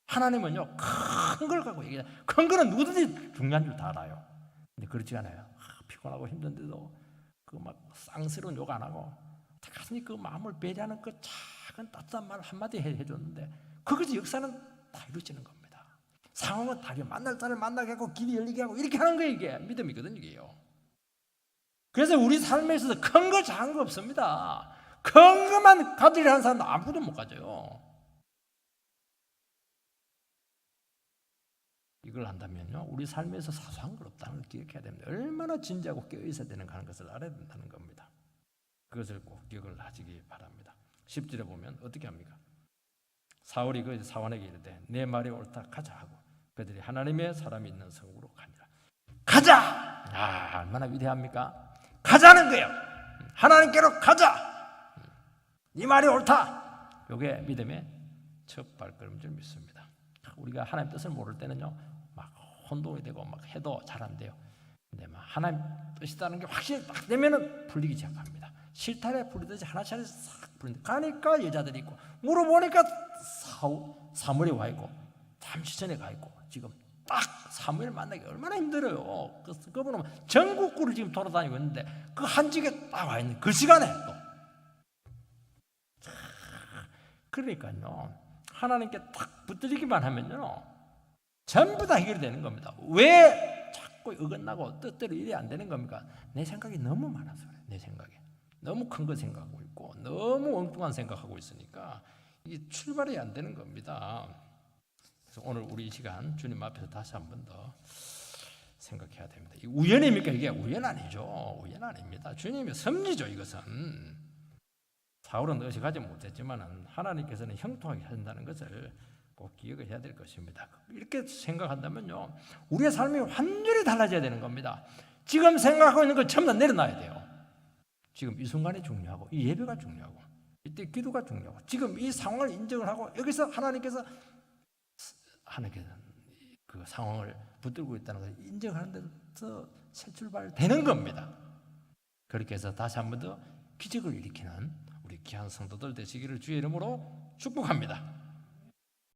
하나님은요, 큰 걸 갖고 얘기해요. 큰 거는 누구든지 중요한 줄 다 알아요. 근데 그렇지 않아요. 피곤하고 힘든데도 그 막 쌍스러운 욕 안 하고 가슴이 그 마음을 배려하는 그 작은 따뜻한 말 한마디 해줬는데 그것이 역사는 다 이루어지는 겁니다. 상황은 다 만날 자를 만나게 하고 길이 열리게 하고 이렇게 하는 거예요. 이게 믿음이거든요. 이게요. 그래서 우리 삶에 있어서 큰 거 작은 거 없습니다. 큰 것만 가지려 하는 사람은 아무도 못 가져요. 이걸 한다면요, 우리 삶에서 사소한 건 없다는 걸 기억해야 됩니다. 얼마나 진지하고 깨어있어야 되는가 하는 것을 알아야 된다는 겁니다. 그것을 꼭 기억을 하시기 바랍니다. 10절에 보면 어떻게 합니까? 사울이 그 사원에게 이르되 내 말이 옳다 가자 하고 그들이 하나님의 사람이 있는 성으로 가니라. 가자! 얼마나 위대합니까? 가자는 거예요. 하나님께로 가자! 네 말이 옳다! 이게 믿음의 첫 발걸음인 줄 믿습니다. 우리가 하나님 뜻을 모를 때는요, 막 혼동이 되고 막 해도 잘 안 돼요. 근데 막 하나님 뜻이라는 게 확실히 딱 되면은 풀리기 시작합니다. 실타래 풀리듯이 하나씩 싹 풀리는데 가니까 여자들이 있고 물어보니까 사무엘이 와 있고 잠시 전에 가 있고 지금 딱 사무엘 만나기 얼마나 힘들어요. 그분은 전국구를 지금 돌아다니고 있는데 그 한직에 딱 와 있는 그 시간에 또 그러니까요, 하나님께 딱 붙들리기만 하면요 전부 다 해결이 되는 겁니다. 왜 자꾸 어긋나고 뜻대로 일이 안 되는 겁니까? 내 생각이 너무 많아서 그래요. 내 생각이 너무 큰 거 생각하고 있고 너무 엉뚱한 생각하고 있으니까 이게 출발이 안 되는 겁니다. 그래서 오늘 우리 이 시간 주님 앞에서 다시 한 번 더 생각해야 됩니다. 이 우연입니까? 이게 우연 아니죠. 우연 아닙니다. 주님의 섭리죠. 이것은 사울은 의식하지 못했지만 하나님께서는 형통하게 하신다는 것을 꼭 기억을 해야 될 것입니다. 이렇게 생각한다면요, 우리의 삶이 완전히 달라져야 되는 겁니다. 지금 생각하고 있는 걸 전부 다 내려놔야 돼요. 지금 이 순간이 중요하고 이 예배가 중요하고 이때 기도가 중요하고 지금 이 상황을 인정을 하고 여기서 하나님께서 그 상황을 붙들고 있다는 것을 인정하는 데서 새 출발되는 겁니다. 그렇게 해서 다시 한 번 더 기적을 일으키는 우리 귀한 성도들 되시기를 주의 이름으로 축복합니다.